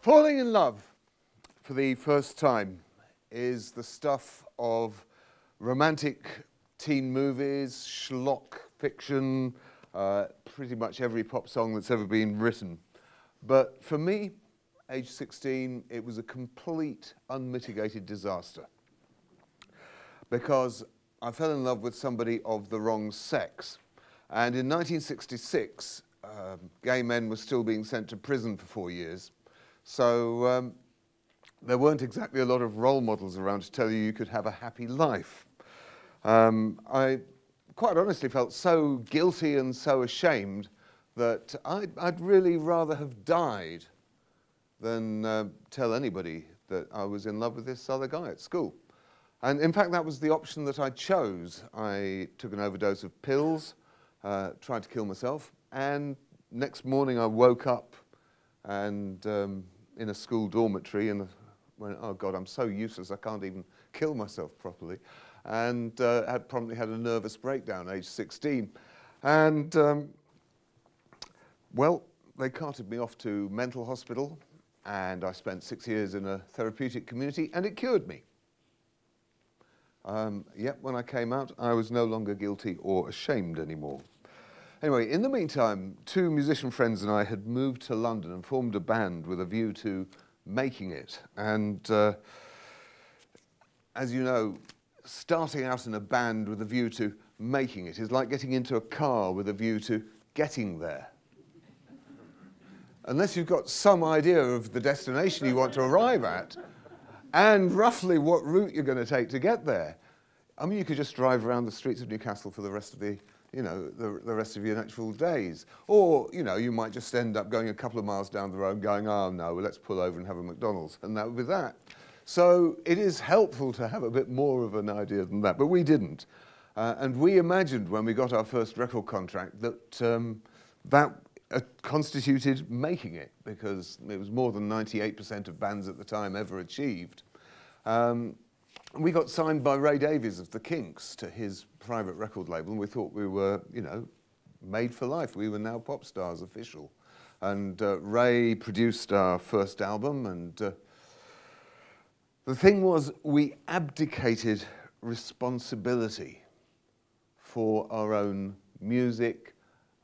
Falling in love for the first time is the stuff of romantic teen movies, schlock fiction, pretty much every pop song that's ever been written. But for me, age 16, it was a complete, unmitigated disaster. Because I fell in love with somebody of the wrong sex. And in 1966, gay men were still being sent to prison for 4 years. So there weren't exactly a lot of role models around to tell you you could have a happy life. I quite honestly felt so guilty and so ashamed that I'd really rather have died than tell anybody that I was in love with this other guy at school. And in fact, that was the option that I chose. I took an overdose of pills, tried to kill myself, and next morning I woke up and in a school dormitory and went, oh God, I'm so useless, I can't even kill myself properly. And had promptly had a nervous breakdown, age 16. And well, they carted me off to mental hospital, and I spent 6 years in a therapeutic community, and it cured me. Yet when I came out, I was no longer guilty or ashamed anymore. Anyway, in the meantime, two musician friends and I had moved to London and formed a band with a view to making it. And as you know, starting out in a band with a view to making it is like getting into a car with a view to getting there. Unless you've got some idea of the destination you want to arrive at, and roughly what route you're going to take to get there. I mean, you could just drive around the streets of Newcastle for the rest of the rest of your natural days. Or, you might just end up going a couple of miles down the road going, oh no, well, let's pull over and have a McDonald's, and that would be that. So it is helpful to have a bit more of an idea than that, but we didn't. And we imagined when we got our first record contract that that constituted making it, because it was more than 98% of bands at the time ever achieved. We got signed by Ray Davies of the Kinks to his private record label, and we thought we were, made for life. We were now pop stars, official. And Ray produced our first album, and the thing was, we abdicated responsibility for our own music,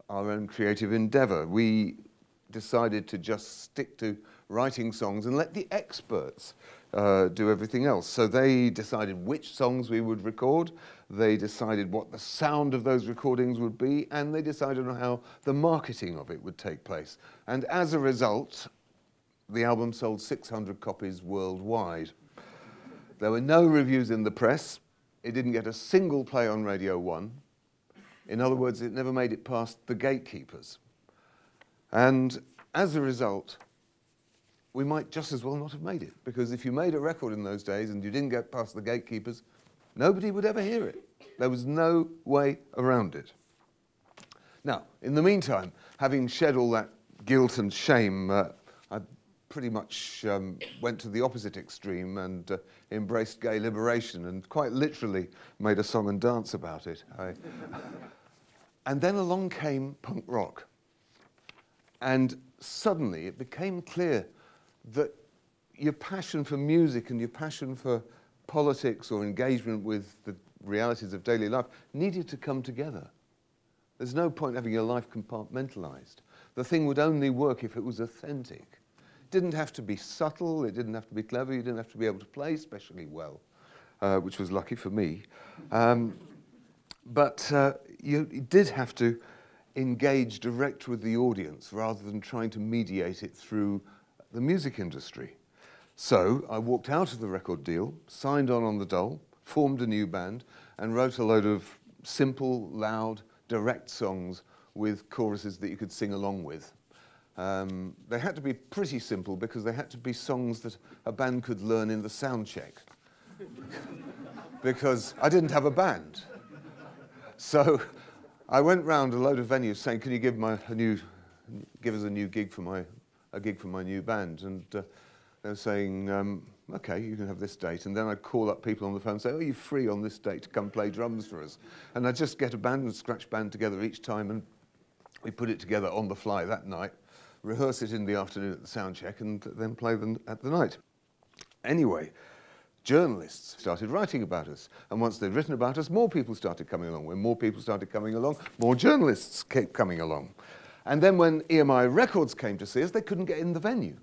our own creative endeavor. We decided to just stick to writing songs and let the experts do everything else. So they decided which songs we would record, they decided what the sound of those recordings would be, and they decided on how the marketing of it would take place. And as a result, the album sold 600 copies worldwide. There were no reviews in the press. It didn't get a single play on Radio 1. In other words, it never made it past the gatekeepers. And as a result, we might just as well not have made it, because if you made a record in those days and you didn't get past the gatekeepers, nobody would ever hear it. There was no way around it. Now, in the meantime, having shed all that guilt and shame, I pretty much went to the opposite extreme and embraced gay liberation and quite literally made a song and dance about it. And then along came punk rock. And suddenly it became clear that your passion for music and your passion for politics or engagement with the realities of daily life needed to come together. There's no point having your life compartmentalized. The thing would only work if it was authentic. It didn't have to be subtle, it didn't have to be clever, you didn't have to be able to play especially well, which was lucky for me. But you did have to engage direct with the audience rather than trying to mediate it through the music industry. So I walked out of the record deal, signed on the dole, formed a new band, and wrote a load of simple, loud, direct songs with choruses that you could sing along with. They had to be pretty simple because they had to be songs that a band could learn in the sound check. Because I didn't have a band. So I went round a load of venues saying, can you give us a new gig for my new band? And they were saying, okay, you can have this date. And then I'd call up people on the phone and say, oh, are you free on this date to come play drums for us? And I'd just get a band and scratch band together each time, and we put it together on the fly that night. rehearse it in the afternoon at the sound check, and then play them at the night. Anyway, journalists started writing about us, and once they'd written about us, more people started coming along. When more people started coming along, more journalists kept coming along. And then when EMI Records came to see us, they couldn't get in the venue.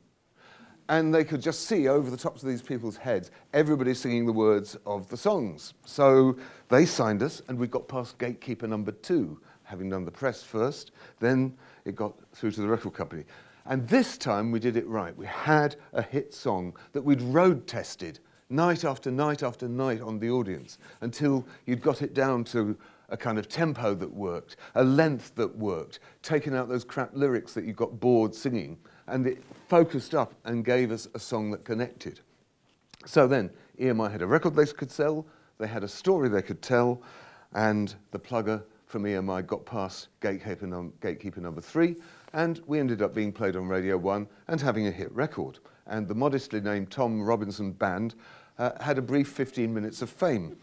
And they could just see over the tops of these people's heads, everybody singing the words of the songs. So they signed us, and we got past gatekeeper number 2, having done the press first. Then it got through to the record company. And this time we did it right. We had a hit song that we'd road tested night after night after night on the audience until you'd got it down to a kind of tempo that worked, a length that worked, taking out those crap lyrics that you got bored singing, and it focused up and gave us a song that connected. So then EMI had a record they could sell, they had a story they could tell, and the plugger from EMI got past gatekeeper number 3, and we ended up being played on Radio 1 and having a hit record. And the modestly named Tom Robinson Band had a brief 15 minutes of fame.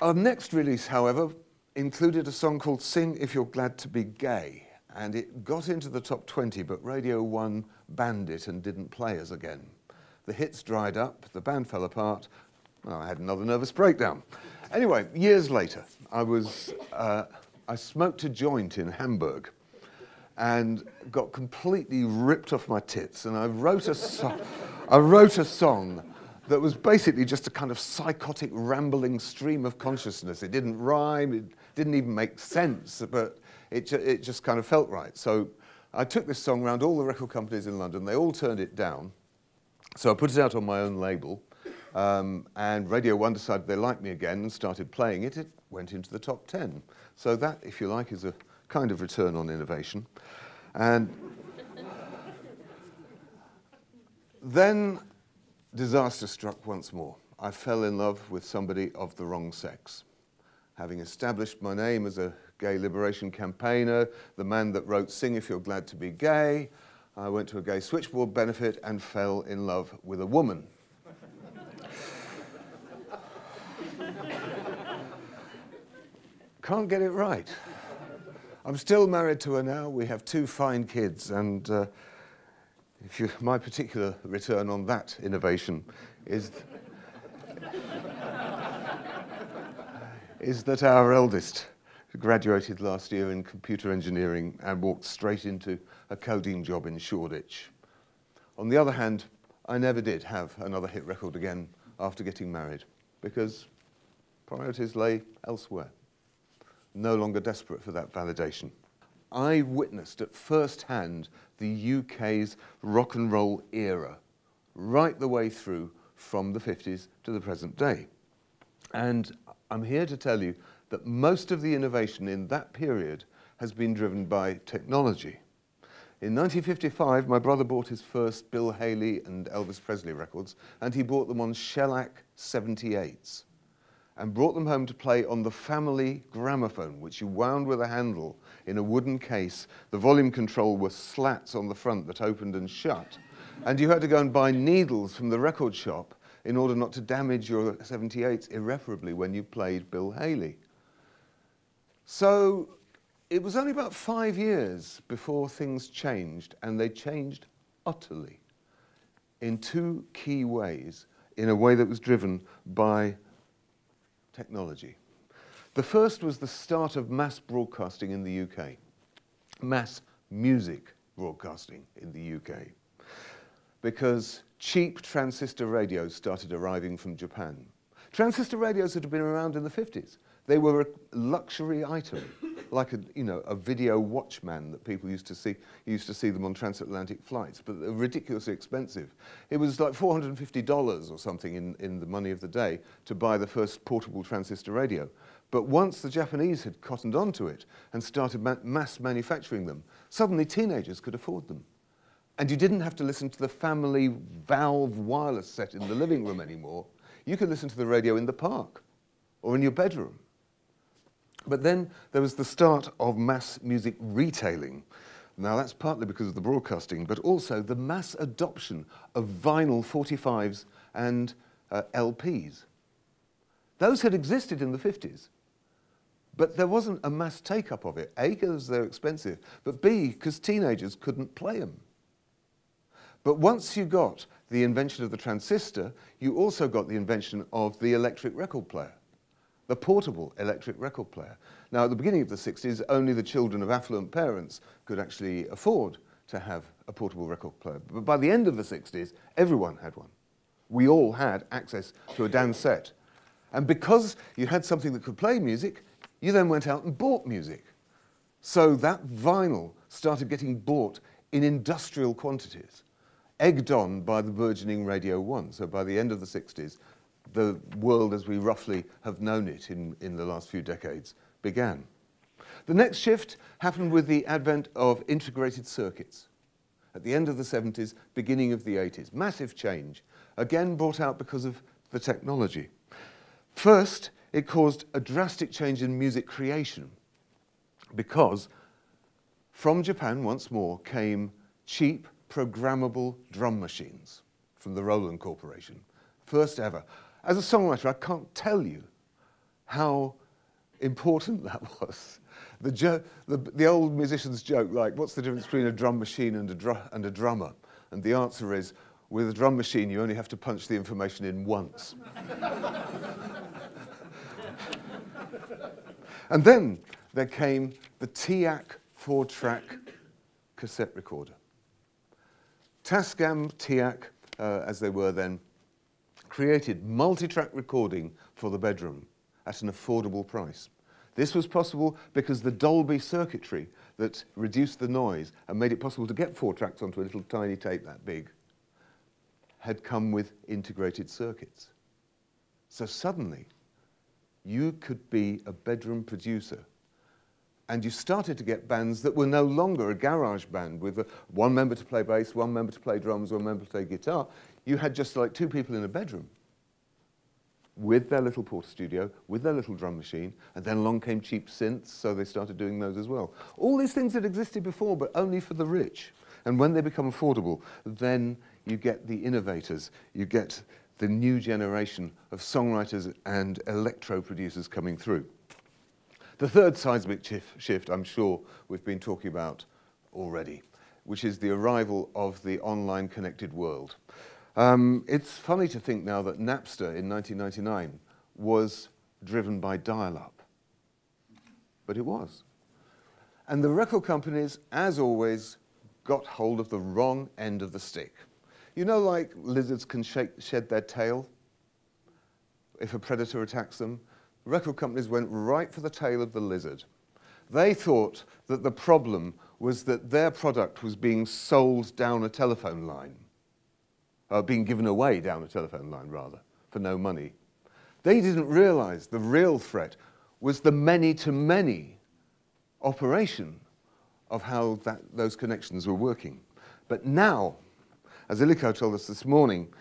Our next release, however, included a song called Sing If You're Glad to Be Gay, and it got into the top 20, but Radio 1 banned it and didn't play us again. The hits dried up, the band fell apart, well, I had another nervous breakdown. Anyway, years later, I smoked a joint in Hamburg and got completely ripped off my tits, and I wrote a song that was basically just a kind of psychotic, rambling stream of consciousness. It didn't rhyme, it didn't even make sense, but it just kind of felt right. So I took this song around all the record companies in London. They all turned it down. So I put it out on my own label, and Radio 1 decided they liked me again and started playing it. It went into the top 10. So that, if you like, is a kind of return on innovation. And then disaster struck once more. I fell in love with somebody of the wrong sex. Having established my name as a gay liberation campaigner, the man that wrote Sing If You're Glad to Be Gay, I went to a gay switchboard benefit and fell in love with a woman. Can't get it right. I'm still married to her now. We have 2 fine kids, and my particular return on that innovation is that our eldest graduated last year in computer engineering and walked straight into a coding job in Shoreditch. On the other hand, I never did have another hit record again after getting married, because priorities lay elsewhere. No longer desperate for that validation. I witnessed at first hand the UK's rock and roll era, right the way through from the 50s to the present day. And I'm here to tell you that most of the innovation in that period has been driven by technology. In 1955, my brother bought his first Bill Haley and Elvis Presley records, and he bought them on shellac 78s. And brought them home to play on the family gramophone, which you wound with a handle in a wooden case. The volume control was slats on the front that opened and shut. And you had to go and buy needles from the record shop in order not to damage your 78s irreparably when you played Bill Haley. So it was only about 5 years before things changed, and they changed utterly in 2 key ways, in a way that was driven by technology. The first was the start of mass broadcasting in the UK, mass music broadcasting in the UK, because cheap transistor radios started arriving from Japan. Transistor radios had been around in the 50s. They were a luxury item, like a video Watchman that people used to see. You used to see them on transatlantic flights, but they're ridiculously expensive. It was like $450 or something in the money of the day to buy the first portable transistor radio. But once the Japanese had cottoned onto it and started mass manufacturing them, suddenly teenagers could afford them. And you didn't have to listen to the family valve wireless set in the living room anymore. You could listen to the radio in the park or in your bedroom. But then there was the start of mass music retailing. Now that's partly because of the broadcasting, but also the mass adoption of vinyl 45s and LPs. Those had existed in the 50s, But there wasn't a mass take-up of it. A, because they're expensive, but B, because teenagers couldn't play them. But once you got the invention of the transistor, you also got the invention of the electric record player, the portable electric record player. Now, at the beginning of the 60s, only the children of affluent parents could actually afford to have a portable record player. But by the end of the 60s, everyone had one. We all had access to a damn set. And because you had something that could play music, you then went out and bought music. So that vinyl started getting bought in industrial quantities, egged on by the burgeoning Radio 1. So by the end of the 60s, the world as we roughly have known it in the last few decades began. The next shift happened with the advent of integrated circuits. At the end of the 70s, beginning of the 80s. Massive change, again brought out because of the technology. First, it caused a drastic change in music creation because from Japan, once more, came cheap, programmable drum machines from the Roland Corporation. First ever. As a songwriter, I can't tell you how important that was. The old musicians joke, like, what's the difference between a drum machine and a drummer? And the answer is, with a drum machine, you only have to punch the information in once. And then there came the TIAC 4-track cassette recorder. Tascam, TIAC, as they were then, created multi-track recording for the bedroom at an affordable price. This was possible because the Dolby circuitry that reduced the noise and made it possible to get 4 tracks onto a little tiny tape that big had come with integrated circuits. So suddenly, you could be a bedroom producer. And you started to get bands that were no longer a garage band with one member to play bass, one member to play drums, one member to play guitar. You had just like 2 people in a bedroom with their little Porter studio, with their little drum machine, and then along came cheap synths, so they started doing those as well. All these things that existed before, but only for the rich. And when they become affordable, then you get the innovators, you get the new generation of songwriters and electro producers coming through. The third seismic shift, I'm sure we've been talking about already, which is the arrival of the online connected world. It's funny to think now that Napster in 1999 was driven by dial-up, but it was. And the record companies, as always, got hold of the wrong end of the stick. You know, like lizards can shed their tail if a predator attacks them? Record companies went right for the tail of the lizard. They thought that the problem was that their product was being sold down a telephone line, being given away down a telephone line, rather, for no money. They didn't realize the real threat was the many-to-many operation of how those connections were working. But now, as Iliko told us this morning,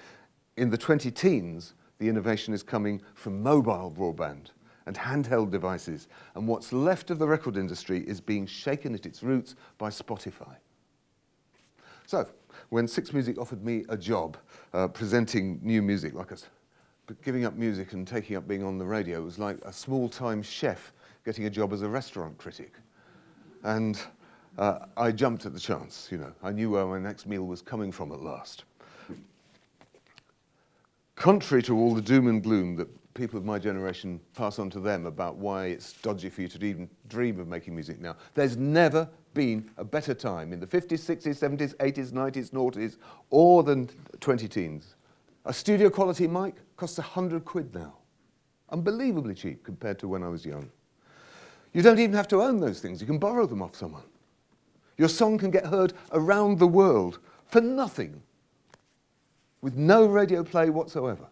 in the 20-teens, the innovation is coming from mobile broadband and handheld devices, and what's left of the record industry is being shaken at its roots by Spotify. So, when Six Music offered me a job presenting new music, like us, but giving up music and taking up being on the radio was like a small-time chef getting a job as a restaurant critic. And I jumped at the chance, you know. I knew where my next meal was coming from at last. Contrary to all the doom and gloom that people of my generation pass on to them about why it's dodgy for you to even dream of making music now, there's never been a better time in the 50s, 60s, 70s, 80s, 90s, noughties, or the 20-teens. A studio quality mic costs 100 quid now. Unbelievably cheap compared to when I was young. You don't even have to own those things. You can borrow them off someone. Your song can get heard around the world for nothing, with no radio play whatsoever.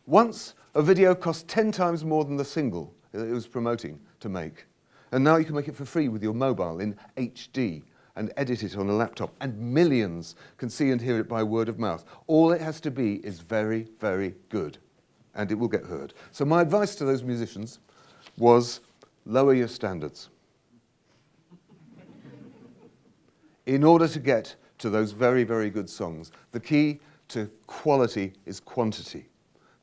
Once, a video cost 10 times more than the single it was promoting to make. And now you can make it for free with your mobile in HD and edit it on a laptop. And millions can see and hear it by word of mouth. All it has to be is very, very good. And it will get heard. So my advice to those musicians was lower your standards. In order to get to those very, very good songs, the key to quality is quantity.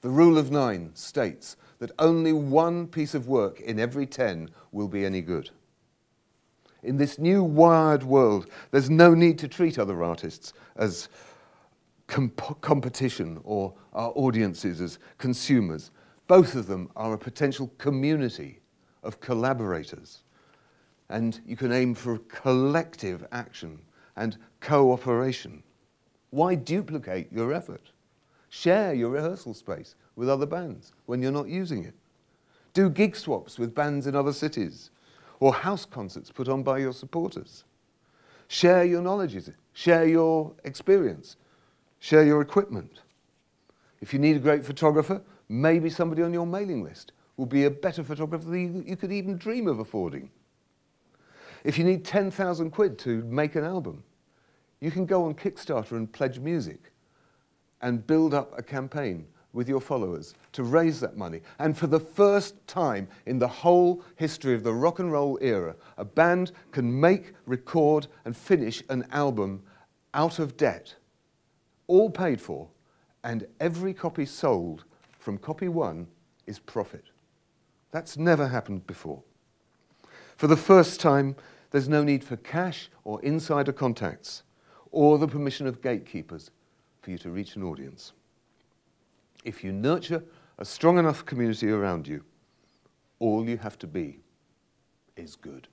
The rule of 9 states that only one piece of work in every 10 will be any good. In this new wired world, there's no need to treat other artists as competition or our audiences as consumers. Both of them are a potential community of collaborators. And you can aim for collective action and cooperation. Why duplicate your effort? Share your rehearsal space with other bands when you're not using it. Do gig swaps with bands in other cities, or house concerts put on by your supporters. Share your knowledge, share your experience, share your equipment. If you need a great photographer, maybe somebody on your mailing list will be a better photographer than you could even dream of affording. If you need 10,000 quid to make an album, you can go on Kickstarter and pledge music and build up a campaign with your followers to raise that money. And for the first time in the whole history of the rock and roll era, a band can make, record, and finish an album out of debt, all paid for, and every copy sold from copy 1 is profit. That's never happened before. For the first time, there's no need for cash or insider contacts or the permission of gatekeepers for you to reach an audience. If you nurture a strong enough community around you, all you have to be is good.